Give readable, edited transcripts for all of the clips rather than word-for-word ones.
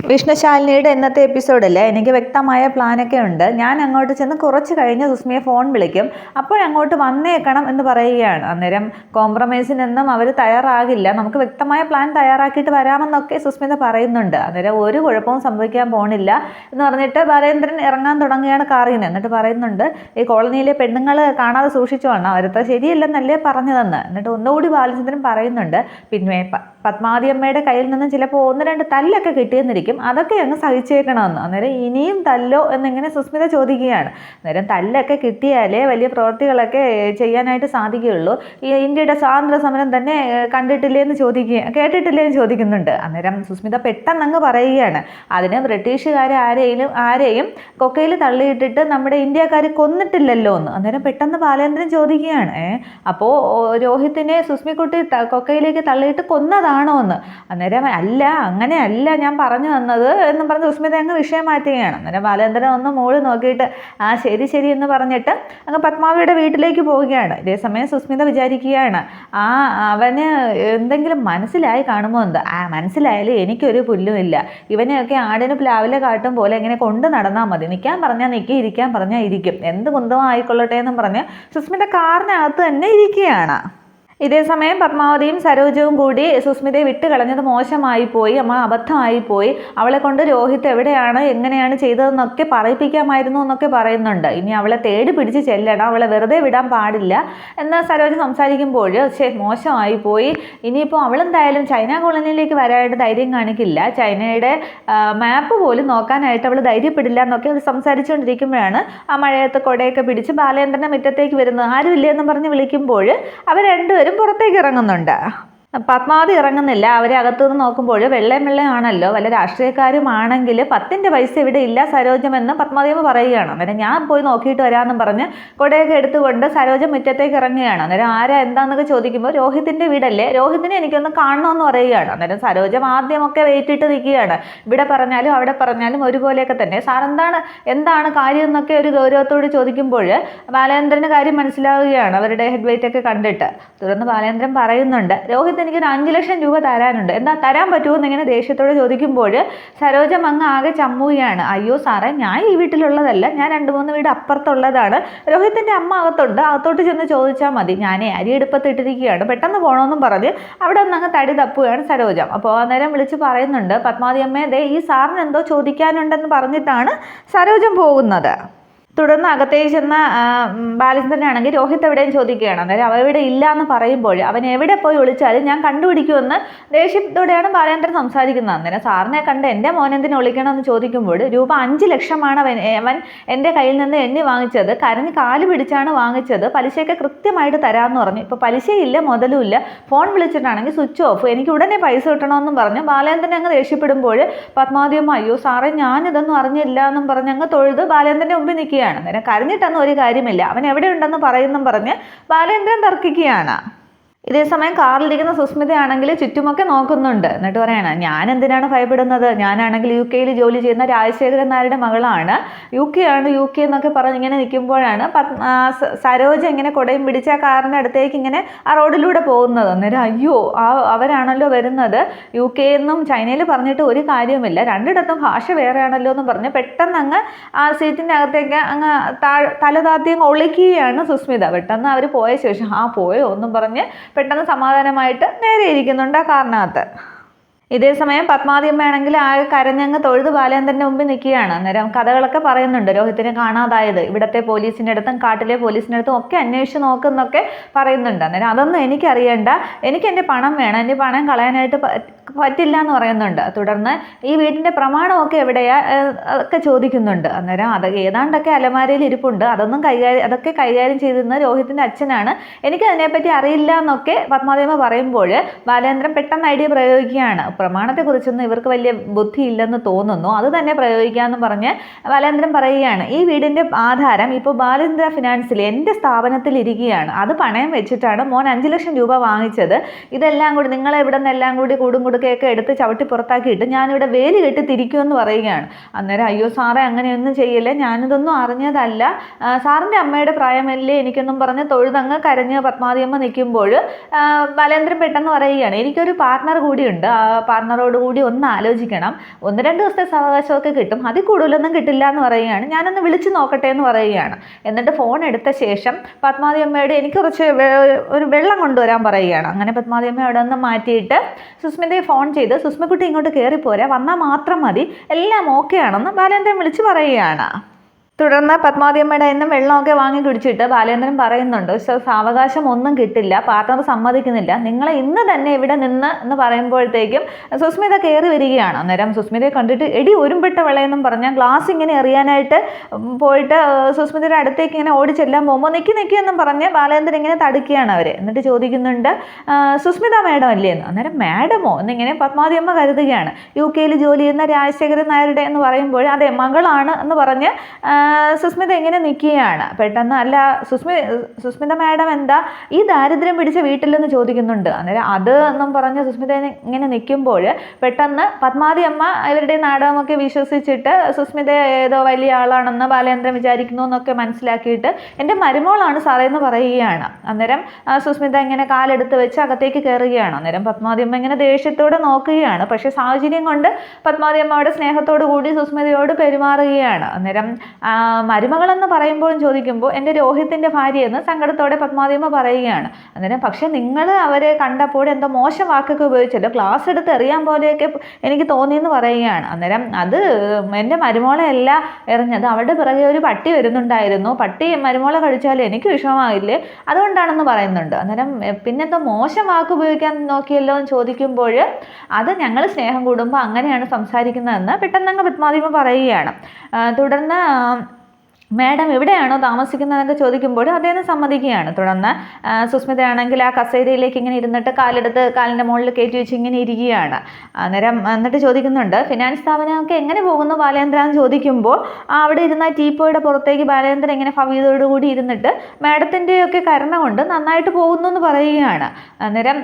വിഷ്ണുശാലിനിയുടെ ഇന്നത്തെ എപ്പിസോഡിൽ എനിക്ക് വ്യക്തമായ പ്ലാനൊക്കെ ഉണ്ട്. ഞാൻ അങ്ങോട്ട് ചെന്ന് കുറച്ച് കഴിഞ്ഞ് സുസ്മിയെ ഫോൺ വിളിക്കും. അപ്പോഴങ്ങോട്ട് വന്നേക്കണം എന്ന് പറയുകയാണ്. അന്നേരം കോംപ്രമൈസിനൊന്നും അവർ തയ്യാറാകില്ല. നമുക്ക് വ്യക്തമായ പ്ലാൻ തയ്യാറാക്കിയിട്ട് വരാമെന്നൊക്കെ സുസ്മിത പറയുന്നുണ്ട്. അന്നേരം ഒരു കുഴപ്പവും സംഭവിക്കാൻ പോണില്ല എന്ന് പറഞ്ഞിട്ട് ബാലേന്ദ്രൻ ഇറങ്ങാൻ തുടങ്ങുകയാണ് കാറിൽ നിന്ന്. എന്നിട്ട് പറയുന്നുണ്ട്, ഈ കോളനിയിലെ പെണ്ണുങ്ങൾ കാണാതെ സൂക്ഷിച്ചോണം, അവരത്ര ശരിയല്ലെന്നല്ലേ പറഞ്ഞതെന്ന്. എന്നിട്ട് ഒന്നുകൂടി ബാലേന്ദ്രൻ പറയുന്നുണ്ട്, പിന്നെ പത്മാവതിയമ്മയുടെ കയ്യിൽ നിന്ന് ചിലപ്പോൾ 1-2 തല്ലൊക്കെ കിട്ടിയെന്നിരിക്കും, അതൊക്കെ അങ്ങ് സഹിച്ചേക്കണമെന്ന്. അന്നേരം ഇനിയും തല്ലോ എന്നിങ്ങനെ സുസ്മിത ചോദിക്കുകയാണ്. അന്നേരം തല്ലൊക്കെ കിട്ടിയാലേ വലിയ പ്രവൃത്തികളൊക്കെ ചെയ്യാനായിട്ട് സാധിക്കുകയുള്ളൂ. ഈ ഇന്ത്യയുടെ സ്വാതന്ത്ര്യ സമരം തന്നെ കേട്ടിട്ടില്ലേന്ന് ചോദിക്കുന്നുണ്ട്. അന്നേരം സുസ്മിത പെട്ടെന്ന് അങ്ങ് പറയുകയാണ്, അതിന് ബ്രിട്ടീഷുകാരെ ആരെയും കൊക്കയിൽ തള്ളിയിട്ടിട്ട് നമ്മുടെ ഇന്ത്യക്കാർ കൊന്നിട്ടില്ലല്ലോ എന്ന്. അന്നേരം പെട്ടെന്ന് ബാലേന്ദ്രൻ ചോദിക്കുകയാണ്, അപ്പോൾ രോഹിത്തിനെ സുസ്മിക്കുട്ടി കൊക്കയിലേക്ക് തള്ളിയിട്ട് കൊന്നതാണോ എന്ന്. അന്നേരം അല്ല, അങ്ങനെയല്ല ഞാൻ പറഞ്ഞു വന്നത് എന്ന് പറഞ്ഞ് സുസ്മിത അങ്ങ് വിഷയം മാറ്റുകയാണ്. അന്നേരം ബാലേന്ദ്രൻ ഒന്ന് മോള് നോക്കിയിട്ട് ശരി എന്ന് പറഞ്ഞിട്ട് അങ്ങ് പത്മാവിയുടെ വീട്ടിലേക്ക് പോവുകയാണ്. ഇതേസമയം സുസ്മിത വിചാരിക്കുകയാണ്, അവന് എന്തെങ്കിലും മനസ്സിലായി കാണുമോ എന്ന്. മനസ്സിലായാലും എനിക്കൊരു പുല്ലുമില്ല, ഇവനെയൊക്കെ ആടിന് പ്ലാവിലെ കാട്ടും പോലെ ഇങ്ങനെ കൊണ്ട് നടന്നാൽ മതി, നിൽക്കാൻ പറഞ്ഞാൽ നിൽക്കി, ഇരിക്കാൻ പറഞ്ഞാൽ ഇരിക്കും, എന്ത് കുന്തവും ആയിക്കൊള്ളട്ടെ എന്നും പറഞ്ഞ് സുസ്മിത കാറിനകത്ത് തന്നെ ഇരിക്കുകയാണ്. ഇതേസമയം പത്മാവതിയും സരോജവും കൂടി സുസ്മിതയെ വിട്ട് കളഞ്ഞത് മോശമായിപ്പോയി, അബദ്ധമായിപ്പോയി, അവളെ കൊണ്ട് രോഹിത് എവിടെയാണ് എങ്ങനെയാണ് ചെയ്തതെന്നൊക്കെ പറയിപ്പിക്കാമായിരുന്നു എന്നൊക്കെ പറയുന്നുണ്ട്. ഇനി അവളെ തേടി പിടിച്ച് ചെല്ലണം, അവളെ വെറുതെ വിടാൻ പാടില്ല എന്ന് സരോജ സംസാരിക്കുമ്പോൾ മോശമായിപ്പോയി, ഇനിയിപ്പോൾ അവളെന്തായാലും ചൈന കോളനിയിലേക്ക് വരാനായിട്ട് ധൈര്യം കാണിക്കില്ല, ചൈനയുടെ മാപ്പ് പോലും നോക്കാനായിട്ട് അവൾ ധൈര്യപ്പെടില്ല എന്നൊക്കെ അവർ സംസാരിച്ചുകൊണ്ടിരിക്കുമ്പോഴാണ് ആ മഴയത്ത് കൊടയൊക്കെ പിടിച്ച് ബാലേന്ദ്രൻ്റെ മുറ്റത്തേക്ക് വരുന്നത്. ആരുമില്ലേ എന്ന് പറഞ്ഞ് വിളിക്കുമ്പോൾ അവർ രണ്ടുപേരും പുറത്തേക്ക് ഇറങ്ങുന്നുണ്ട്. പത്മാവതി ഇറങ്ങുന്നില്ല. അവരെ അകത്തുനിന്ന് നോക്കുമ്പോൾ വെള്ളയാണല്ലോ, വല്ല രാഷ്ട്രീയക്കാരുമാണെങ്കിൽ 10 പൈസ ഇവിടെ ഇല്ല സരോജമെന്ന് പത്മാവതിയമ്മ പറയുകയാണ്. അന്നേരം ഞാൻ പോയി നോക്കിയിട്ട് വരാമെന്നും പറഞ്ഞ് കൊടയൊക്കെ എടുത്തുകൊണ്ട് സരോജ മുറ്റത്തേക്ക് ഇറങ്ങുകയാണ്. അന്നേരം ആരാ എന്താണെന്നൊക്കെ ചോദിക്കുമ്പോൾ രോഹിത്തിൻ്റെ വീടല്ലേ, രോഹിത്തിനെ എനിക്കൊന്ന് കാണണമെന്ന് പറയുകയാണ്. അന്നേരം സരോജം ആദ്യമൊക്കെ വെയിറ്റിട്ട് നിൽക്കുകയാണ്. ഇവിടെ പറഞ്ഞാലും അവിടെ പറഞ്ഞാലും ഒരുപോലെയൊക്കെ തന്നെ. സാർ എന്താണ് കാര്യം എന്നൊക്കെ ഒരു ഗൗരവത്തോട് ചോദിക്കുമ്പോൾ ബാലേന്ദ്രന് കാര്യം മനസ്സിലാവുകയാണ് അവരുടെ ഹെഡ് വെയിറ്റ് ഒക്കെ കണ്ടിട്ട്. തുടർന്ന് ബാലേന്ദ്രൻ പറയുന്നുണ്ട്, രോഹിത് എനിക്കൊരു 5 ലക്ഷം രൂപ തരാനുണ്ട്, എന്താ തരാൻ പറ്റുമോ എന്നിങ്ങനെ ദേഷ്യത്തോടെ ചോദിക്കുമ്പോൾ സരോജം അങ്ങ് ആകെ ചമ്മുകയാണ്. അയ്യോ സാറേ, ഞാൻ ഈ വീട്ടിലുള്ളതല്ല, ഞാൻ 2-3 വീട് അപ്പുറത്തുള്ളതാണ്, രോഹിത്തിൻ്റെ അമ്മ അകത്തോട്ട് ചെന്ന് ചോദിച്ചാൽ മതി, ഞാൻ അരിയെടുപ്പത്ത് ഇട്ടിരിക്കുകയാണ്, പെട്ടെന്ന് പോകണമെന്നും പറഞ്ഞ് അവിടെ ഒന്ന് അങ്ങ് തടി തപ്പുകയാണ് സരോജം. അപ്പോൾ അന്നേരം വിളിച്ച് പറയുന്നുണ്ട്, പത്മാവതി അമ്മേ, ഈ സാറിന് എന്തോ ചോദിക്കാനുണ്ടെന്ന് പറഞ്ഞിട്ടാണ് സരോജം പോകുന്നത്. തുടർന്ന് അകത്തേക്ക് ചെന്ന ബാലേന്ദ്രനാണെങ്കിൽ രോഹിത് എവിടെയും ചോദിക്കുകയാണ്. അന്നേരം അവവിടെ ഇല്ല എന്ന് പറയുമ്പോൾ അവൻ എവിടെ പോയി ഒളിച്ചാലും ഞാൻ കണ്ടുപിടിക്കുമെന്ന് ദേഷ്യത്തോടെയാണ് ബാലേന്ദ്രൻ സംസാരിക്കുന്നത്. അന്നേരം സാറിനെ കണ്ട് എൻ്റെ മോനെന്തിനെ ഒളിക്കണമെന്ന് ചോദിക്കുമ്പോൾ രൂപ 5 ലക്ഷമാണ് അവൻ എൻ്റെ കയ്യിൽ നിന്ന് എണ്ണി വാങ്ങിച്ചത്, കരഞ്ഞ് കാല് പിടിച്ചാണ് വാങ്ങിച്ചത്, പലിശയൊക്കെ കൃത്യമായിട്ട് തരാമെന്ന് പറഞ്ഞു. ഇപ്പോൾ പലിശയില്ല, മുതലുമില്ല, ഫോൺ വിളിച്ചിട്ടാണെങ്കിൽ സ്വിച്ച് ഓഫ്, എനിക്ക് ഉടനെ പൈസ കിട്ടണമെന്നും പറഞ്ഞ് ബാലേന്ദ്രൻ അങ്ങ് ദേഷ്യപ്പെടുമ്പോൾ പത്മാവതിയമ്മ, അയ്യോ സാറേ ഞാനിതൊന്നും അറിഞ്ഞില്ല എന്നും പറഞ്ഞ് അങ്ങ് തൊഴുത് ബാലേന്ദ്രൻ്റെ മുമ്പിൽ നിൽക്കുകയാണ്. അന്നേരം കരഞ്ഞിട്ടൊന്നും ഒരു കാര്യമില്ല, അവൻ എവിടെ ഉണ്ടെന്ന് പറയുന്നും പറഞ്ഞ് ബാലേന്ദ്രൻ തർക്കിക്കുകയാണ്. ഇതേസമയം കാറിലിരിക്കുന്ന സുസ്മിതയാണെങ്കിൽ ചുറ്റുമൊക്കെ നോക്കുന്നുണ്ട്. എന്നിട്ട് പറയണം, ഞാൻ എന്തിനാണ് ഭയപ്പെടുന്നത്, ഞാനാണെങ്കിൽ UK ജോലി ചെയ്യുന്ന രാജശേഖരൻ നായരുടെ മകളാണ്, UK എന്നൊക്കെ പറഞ്ഞ് ഇങ്ങനെ നിൽക്കുമ്പോഴാണ് സരോജ ഇങ്ങനെ കൊടയും പിടിച്ച് ആ കാറിൻ്റെ അടുത്തേക്ക് ഇങ്ങനെ ആ റോഡിലൂടെ പോകുന്നത്. അന്നേരം അയ്യോ, അവരാണല്ലോ വരുന്നത്, UK എന്നും ചൈനയിൽ പറഞ്ഞിട്ട് ഒരു കാര്യവുമില്ല, രണ്ടിടത്തും ഭാഷ വേറെയാണല്ലോ എന്ന് പറഞ്ഞ് പെട്ടെന്ന് അങ്ങ് ആ സീറ്റിൻ്റെ അകത്തേക്ക് അങ്ങ് തല താത്തി അങ്ങ് ഒളിക്കുകയാണ് സുസ്മിത. പെട്ടെന്ന് അവർ പോയ ശേഷം പോയോ എന്നും പറഞ്ഞ് പെട്ടെന്ന് സമാധാനമായിട്ട് നേരെ ഇരിക്കുന്നുണ്ട് ആ കാറിനകത്ത്. ഇതേസമയം പത്മാവതിയമ്മയാണെങ്കിൽ ആകെ കരഞ്ഞങ്ങ് തൊഴുത് ബാലേന്ദ്രൻ്റെ മുമ്പിൽ നിൽക്കുകയാണ്. അന്നേരം കഥകളൊക്കെ പറയുന്നുണ്ട്, രോഹിത്തിനെ കാണാതായത്, ഇവിടുത്തെ പോലീസിൻ്റെ അടുത്തും കാട്ടിലെ പോലീസിൻ്റെ അടുത്തും ഒക്കെ അന്വേഷിച്ച് നോക്കുന്നൊക്കെ പറയുന്നുണ്ട്. അന്നേരം അതൊന്നും എനിക്കറിയണ്ട, എനിക്ക് എൻ്റെ പണം വേണം, എൻ്റെ പണം കളയാനായിട്ട് പറ്റില്ല എന്ന് പറയുന്നുണ്ട്. തുടർന്ന് ഈ വീടിൻ്റെ പ്രമാണമൊക്കെ എവിടെയാ ഒക്കെ ചോദിക്കുന്നുണ്ട്. അന്നേരം ഏതാണ്ടൊക്കെ അലമാരയിൽ ഇരിപ്പുണ്ട്, അതൊക്കെ കൈകാര്യം ചെയ്തിരുന്ന രോഹിത്തിൻ്റെ അച്ഛനാണ്, എനിക്ക് അതിനെപ്പറ്റി അറിയില്ല എന്നൊക്കെ പത്മാവതിയമ്മ പറയുമ്പോൾ ബാലേന്ദ്രൻ പെട്ടെന്ന് ഐഡിയ പ്രയോഗിക്കുകയാണ്. പ്രമാണത്തെക്കുറിച്ചൊന്നും ഇവർക്ക് വലിയ ബുദ്ധിയില്ലെന്ന് തോന്നുന്നു, അത് തന്നെ പ്രയോഗിക്കാമെന്ന് പറഞ്ഞ് ബാലേന്ദ്രൻ പറയുകയാണ്. ഈ വീടിൻ്റെ ആധാരം ഇപ്പോൾ ബാലേന്ദ്ര ഫിനാൻസിൽ എൻ്റെ സ്ഥാപനത്തിൽ ഇരിക്കുകയാണ്, അത് പണയം വെച്ചിട്ടാണ് മോൻ 5 ലക്ഷം രൂപ വാങ്ങിച്ചത്, ഇതെല്ലാം കൂടി നിങ്ങളെ ഇവിടെ നിന്നെല്ലാം കൂടി കൂടും കൊടുക്കുകയൊക്കെ എടുത്ത് ചവിട്ടി പുറത്താക്കിയിട്ട് ഞാനിവിടെ വേലി കെട്ടി തിരിക്കുമെന്ന് പറയുകയാണ്. അന്നേരം അയ്യോ സാറേ അങ്ങനെയൊന്നും ചെയ്യില്ലേ, ഞാനിതൊന്നും അറിഞ്ഞതല്ല, സാറിൻ്റെ അമ്മയുടെ പ്രായമല്ലേ എനിക്കൊന്നും പറഞ്ഞ് തൊഴുതങ്ങ് കരഞ്ഞ് പത്മാവതിയമ്മ നിൽക്കുമ്പോൾ ബാലേന്ദ്രൻ പെട്ടെന്ന് പറയുകയാണ്, എനിക്കൊരു പാർട്ട്ണർ കൂടിയുണ്ട്, പാർട്ണറോട് കൂടി ഒന്ന് ആലോചിക്കണം, 1-2 ദിവസത്തെ സാവകാശമൊക്കെ കിട്ടും, അതിൽ കൂടുതലൊന്നും കിട്ടില്ല എന്ന് പറയുകയാണ്. ഞാനൊന്ന് വിളിച്ചു നോക്കട്ടെ എന്ന് പറയുകയാണ്. എന്നിട്ട് ഫോൺ എടുത്ത ശേഷം പത്മാവതി അമ്മയോട് എനിക്ക് കുറച്ച് ഒരു വെള്ളം കൊണ്ടുവരാൻ പറയുകയാണ്. അങ്ങനെ പത്മാവതി അമ്മ അവിടെ നിന്ന് മാറ്റിയിട്ട് സുസ്മിതയെ ഫോൺ ചെയ്ത് സുസ്മിക്കുട്ടി ഇങ്ങോട്ട് കയറിപ്പോരാ, വന്നാൽ മാത്രം മതി, എല്ലാം ഓക്കെ ആണെന്ന് ബാലേന്ദ്രൻ വിളിച്ച് പറയുകയാണ്. തുടർന്ന് പത്മാവതി അമ്മയുടെ ഇന്നും വെള്ളമൊക്കെ വാങ്ങി കുടിച്ചിട്ട് ബാലേന്ദ്രൻ പറയുന്നുണ്ട്, സാവകാശം ഒന്നും കിട്ടില്ല, പാർട്ണർ സമ്മതിക്കുന്നില്ല, നിങ്ങളെ ഇന്ന് തന്നെ ഇവിടെ നിന്ന് എന്ന് പറയുമ്പോഴത്തേക്കും സുസ്മിത കയറി വരികയാണ്. അന്നേരം സുസ്മിതയെ കണ്ടിട്ട് എടി ഒരുമ്പെട്ട വിളയെന്നും പറഞ്ഞാൽ ഗ്ലാസ് ഇങ്ങനെ എറിയാനായിട്ട് പോയിട്ട് സുസ്മിതയുടെ അടുത്തേക്ക് ഇങ്ങനെ ഓടി ചെല്ലാൻ പോകുമ്പോൾ നിൽക്കി എന്നും പറഞ്ഞ് ബാലേന്ദ്രൻ ഇങ്ങനെ തടുക്കുകയാണ് അവരെ. എന്നിട്ട് ചോദിക്കുന്നുണ്ട്, സുസ്മിത മാഡം അല്ലേ എന്ന്. അന്നേരം മാഡമോ എന്നിങ്ങനെ പത്മാവതി അമ്മ കരുതുകയാണ്. UK ജോലി ചെയ്യുന്ന രാജശേഖരൻ നായരുടെ എന്ന് പറയുമ്പോൾ അതെ മകളാണ് എന്ന് പറഞ്ഞ് സുസ്മിത ഇങ്ങനെ നിൽക്കുകയാണ്. പെട്ടെന്ന് അല്ല സുസ്മിത മാഡം എന്താ ഈ ദാരിദ്ര്യം പിടിച്ച വീട്ടിലെന്ന് ചോദിക്കുന്നുണ്ട്. അന്നേരം അത് എന്നും പറഞ്ഞ് സുസ്മിത ഇങ്ങനെ നിൽക്കുമ്പോൾ പെട്ടെന്ന് പത്മാവതി അമ്മ ഇവരുടെ നാടകമൊക്കെ വിശ്വസിച്ചിട്ട് സുസ്മിത ഏതോ വലിയ ആളാണെന്ന് ബാലേന്ദ്രൻ വിചാരിക്കുന്നു എന്നൊക്കെ മനസ്സിലാക്കിയിട്ട് എൻ്റെ മരുമോളാണ് സാറേ എന്ന് പറയുകയാണ്. അന്നേരം സുസ്മിത ഇങ്ങനെ കാലെടുത്ത് വെച്ച് അകത്തേക്ക് കയറുകയാണ്. അന്നേരം പത്മാവതി അമ്മ ഇങ്ങനെ ദേഷ്യത്തോടെ നോക്കുകയാണ്. പക്ഷേ സാഹചര്യം കൊണ്ട് പത്മാവതി അമ്മയുടെ സ്നേഹത്തോടു കൂടി സുസ്മിതയോട് പെരുമാറുകയാണ്. അന്നേരം മരുമകളെന്ന് പറയുമ്പോഴും ചോദിക്കുമ്പോൾ എൻ്റെ രോഹിത്തിൻ്റെ ഭാര്യയെന്ന് സങ്കടത്തോടെ പത്മാവതിയമ്മ പറയുകയാണ്. അന്നേരം പക്ഷെ നിങ്ങൾ അവരെ കണ്ടപ്പോൾ എന്തോ മോശം വാക്കൊക്കെ ഉപയോഗിച്ചല്ലോ, ക്ലാസ് എടുത്ത് എറിയാൻ പോലെയൊക്കെ എനിക്ക് തോന്നിയെന്ന് പറയുകയാണ്. അന്നേരം അത് എൻ്റെ മരുമോളെ അല്ല എറിഞ്ഞത്, അവളുടെ പിറകെ ഒരു പട്ടി വരുന്നുണ്ടായിരുന്നു, പട്ടി മരുമോളെ കഴിച്ചാലും എനിക്ക് വിഷമമായില്ലേ, അതുകൊണ്ടാണെന്ന് പറയുന്നുണ്ട്. അന്നേരം പിന്നെന്തോ മോശം വാക്ക് ഉപയോഗിക്കാൻ നോക്കിയല്ലോ എന്ന് ചോദിക്കുമ്പോൾ അത് ഞങ്ങൾ സ്നേഹം കൂടുമ്പോൾ അങ്ങനെയാണ് സംസാരിക്കുന്നതെന്ന് പെട്ടെന്ന് പത്മാവതിയമ്മ പറയുകയാണ്. തുടർന്ന് മാഡം എവിടെയാണോ താമസിക്കുന്നതെന്നൊക്കെ ചോദിക്കുമ്പോൾ അദ്ദേഹം സമ്മതിക്കുകയാണ്. തുടർന്ന് സുസ്മിതയാണെങ്കിൽ ആ കസേരയിലേക്ക് ഇങ്ങനെ ഇരുന്നിട്ട് കാലെടുത്ത് കാലിൻ്റെ മുകളിൽ കയറ്റി വെച്ച് ഇങ്ങനെ ഇരിക്കുകയാണ്. അന്നേരം എന്നിട്ട് ചോദിക്കുന്നുണ്ട്, ഫിനാൻസ് സ്ഥാപനമൊക്കെ എങ്ങനെ പോകുന്നു ബാലേന്ദ്ര എന്ന് ചോദിക്കുമ്പോൾ അവിടെ ഇരുന്ന ടീപ്പോയുടെ പുറത്തേക്ക് ബാലേന്ദ്രൻ ഇങ്ങനെ ഭവ്യതയോടുകൂടി ഇരുന്നിട്ട് മാഡത്തിൻ്റെയൊക്കെ കരുണ കൊണ്ട് നന്നായിട്ട് പോകുന്നു എന്ന് പറയുകയാണ്. അന്നേരം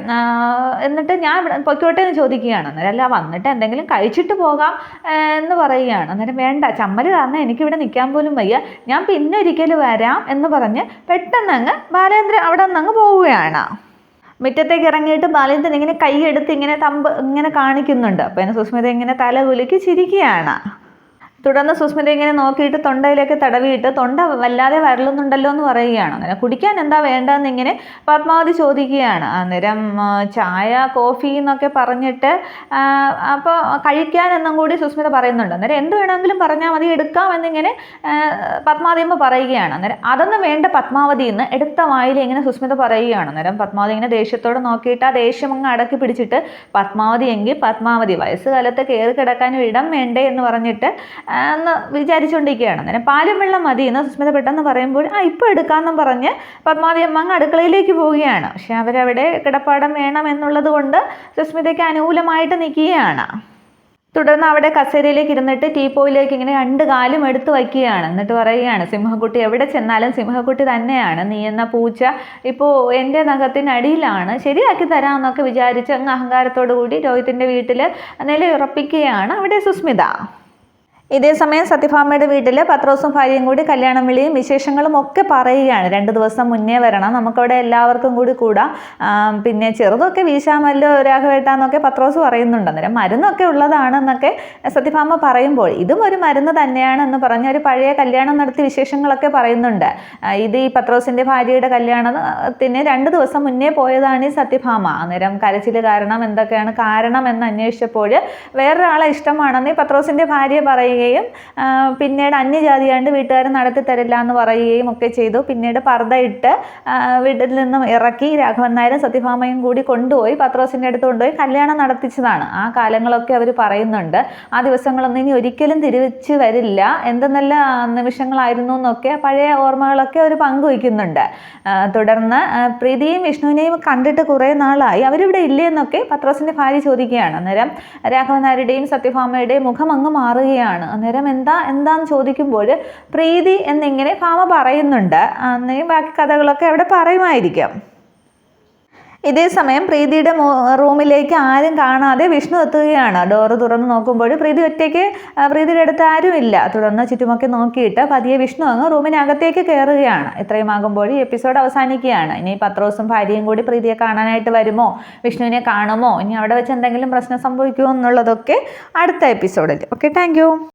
എന്നിട്ട് ഞാൻ പൊയ്ക്കോട്ടെ എന്ന് ചോദിക്കുകയാണ്. അന്നേരം അല്ല വന്നിട്ട് എന്തെങ്കിലും കഴിച്ചിട്ട് പോകാം എന്ന് പറയുകയാണ്. അന്നേരം വേണ്ട, ചമ്മൽ കാരണം എനിക്കിവിടെ നിൽക്കാൻ പോലും വയ്യ, ഞാൻ പിന്നെ ഒരിക്കൽ വരാം എന്ന് പറഞ്ഞ് പെട്ടെന്ന് ബാലേന്ദ്രൻ അവിടെ നിന്ന് പോവുകയാണ്. മുറ്റത്തേക്ക് ഇറങ്ങിയിട്ട് ബാലേന്ദ്രൻ ഇങ്ങനെ കൈയെടുത്ത് ഇങ്ങനെ കാണിക്കുന്നുണ്ട്. അപ്പം എന്നെ സുസ്മിത ഇങ്ങനെ തല കുലുക്കി ചിരിക്കുകയാണ്. തുടർന്ന് സുസ്മിത ഇങ്ങനെ നോക്കിയിട്ട് തൊണ്ടയിലേക്ക് തടവിയിട്ട് തൊണ്ട വല്ലാതെ വരളുന്നുണ്ടല്ലോ എന്ന് പറയുകയാണ്. അന്നേരം കുടിക്കാൻ എന്താ വേണ്ടതെന്ന് ഇങ്ങനെ പത്മാവതി ചോദിക്കുകയാണ്. അന്നേരം ചായ കോഫി എന്നൊക്കെ പറഞ്ഞിട്ട് അപ്പോൾ കഴിക്കാനെന്നും കൂടി സുസ്മിത പറയുന്നുണ്ട്. അന്നേരം എന്ത് വേണമെങ്കിലും പറഞ്ഞാൽ മതി, എടുക്കാമെന്നിങ്ങനെ പത്മാവതിയമ്മ പറയുകയാണ്. അന്നേരം അതൊന്നും വേണ്ട പത്മാവതി എന്ന് എടുത്ത വായിൽ ഇങ്ങനെ സുസ്മിത പറയുകയാണ്. അന്നേരം പത്മാവതി ഇങ്ങനെ ദേഷ്യത്തോടെ നോക്കിയിട്ട് ആ ദേഷ്യം അങ്ങ് അടക്കി പിടിച്ചിട്ട് പത്മാവതി എങ്കിൽ പത്മാവതി, വയസ്സുകാലത്ത് കയറി കിടക്കാനും ഇടം വേണ്ടേ എന്ന് പറഞ്ഞിട്ട് എന്ന് വിചാരിച്ചുകൊണ്ടിരിക്കുകയാണ്. അന്നേരം പാലും വെള്ളം മതി എന്ന് സുസ്മിത പെട്ടെന്ന് പറയുമ്പോൾ ഇപ്പോൾ എടുക്കാമെന്നും പറഞ്ഞ് പത്മാവതി അമ്മ അങ്ങ് അടുക്കളയിലേക്ക് പോവുകയാണ്. പക്ഷെ അവരവിടെ കിടപ്പാടം വേണം എന്നുള്ളത് കൊണ്ട് സുസ്മിതയ്ക്ക് അനുകൂലമായിട്ട് നിൽക്കുകയാണ്. തുടർന്ന് അവിടെ കസേരയിലേക്ക് ഇരുന്നിട്ട് ടീപ്പോയിലേക്ക് ഇങ്ങനെ 2 കാലും എടുത്ത് വയ്ക്കുകയാണ്. എന്നിട്ട് പറയുകയാണ്, സിംഹക്കുട്ടി എവിടെ ചെന്നാലും സിംഹക്കുട്ടി തന്നെയാണ്, നീ എന്ന പൂച്ച ഇപ്പോൾ എൻ്റെ നഖത്തിനടിയിലാണ്, ശരിയാക്കി തരാമെന്നൊക്കെ വിചാരിച്ച് അങ്ങ് അഹങ്കാരത്തോടു കൂടി രോഹിത്തിൻ്റെ വീട്ടിൽ നിലയുറപ്പിക്കുകയാണ് അവിടെ സുസ്മിത. ഇതേസമയം സത്യഭാമയുടെ വീട്ടിൽ പത്രോസും ഭാര്യയും കൂടി കല്യാണം വിളിയും വിശേഷങ്ങളും ഒക്കെ പറയുകയാണ്. 2 ദിവസം മുന്നേ വരണം, നമുക്കവിടെ എല്ലാവർക്കും കൂടി കൂടാം, പിന്നെ ചെറുതൊക്കെ വീശാമല്ലോ രാഘവേട്ടാന്നൊക്കെ പത്രോസ് പറയുന്നുണ്ട്. അന്നേരം മരുന്നൊക്കെ ഉള്ളതാണെന്നൊക്കെ സത്യഭാമ പറയുമ്പോൾ ഇതും ഒരു മരുന്ന് തന്നെയാണെന്ന് പറഞ്ഞ് ഒരു പഴയ കല്യാണം നടത്തി വിശേഷങ്ങളൊക്കെ പറയുന്നുണ്ട്. ഇത് ഈ പത്രോസിൻ്റെ ഭാര്യയുടെ കല്യാണത്തിന് 2 ദിവസം മുന്നേ പോയതാണ് ഈ സത്യഭാമ. അന്നേരം കരച്ചിൽ കാരണം എന്തൊക്കെയാണ് കാരണം എന്ന് അന്വേഷിച്ചപ്പോൾ വേറൊരാളെ ഇഷ്ടമാണെന്ന് ഈ പത്രോസിൻ്റെ ഭാര്യ പറയുകയും പിന്നീട് അന്യജാതിയാണ്ട് വീട്ടുകാർ നടത്തി തരില്ല എന്ന് പറയുകയും ഒക്കെ ചെയ്തു. പിന്നീട് പർദ്ദയിട്ട് വീട്ടിൽ നിന്നും ഇറക്കി രാഘവൻ നായരും സത്യഭാമയും കൂടി കൊണ്ടുപോയി പത്രോസിൻ്റെ അടുത്ത് കൊണ്ടുപോയി കല്യാണം നടത്തിച്ചതാണ്. ആ കാലങ്ങളൊക്കെ അവർ പറയുന്നുണ്ട്. ആ ദിവസങ്ങളൊന്നും ഇനി ഒരിക്കലും തിരിച്ച് വരില്ല, എന്തെന്നല്ല നിമിഷങ്ങളായിരുന്നു എന്നൊക്കെ പഴയ ഓർമ്മകളൊക്കെ അവർ പങ്കുവയ്ക്കുന്നുണ്ട്. തുടർന്ന് പ്രീതിയും വിഷ്ണുവിനെയും കണ്ടിട്ട് കുറേ നാളായി, അവരിവിടെ ഇല്ലേ എന്നൊക്കെ പത്രോസിൻ്റെ ഭാര്യ ചോദിക്കുകയാണ്. അന്നേരം രാഘവൻ നായരുടെയും സത്യഭാമയുടെയും മുഖം അങ്ങ് മാറുകയാണ്. അന്നേരം എന്താന്ന് ചോദിക്കുമ്പോൾ പ്രീതി എന്നിങ്ങനെ ഭാമ പറയുന്നുണ്ട്. ബാക്കി കഥകളൊക്കെ അവിടെ പറയുമായിരിക്കും. ഇതേ സമയം പ്രീതിയുടെ റൂമിലേക്ക് ആരും കാണാതെ വിഷ്ണു എത്തുകയാണ്. ഡോറ് തുറന്ന് നോക്കുമ്പോൾ പ്രീതി ഒറ്റയ്ക്ക്, പ്രീതിയുടെ അടുത്ത് ആരുമില്ല. തുടർന്ന് ചുറ്റുമൊക്കെ നോക്കിയിട്ട് പതിയെ വിഷ്ണു അങ്ങ് റൂമിനകത്തേക്ക് കയറുകയാണ്. ഇത്രയും ആകുമ്പോൾ ഈ എപ്പിസോഡ് അവസാനിക്കുകയാണ്. ഇനി പത്രോസും ഭാര്യയും കൂടി പ്രീതിയെ കാണാനായിട്ട് വരുമോ, വിഷ്ണുവിനെ കാണുമോ, ഇനി അവിടെ വെച്ച് എന്തെങ്കിലും പ്രശ്നം സംഭവിക്കുമോ എന്നുള്ളതൊക്കെ അടുത്ത എപ്പിസോഡിൽ. Okay, thank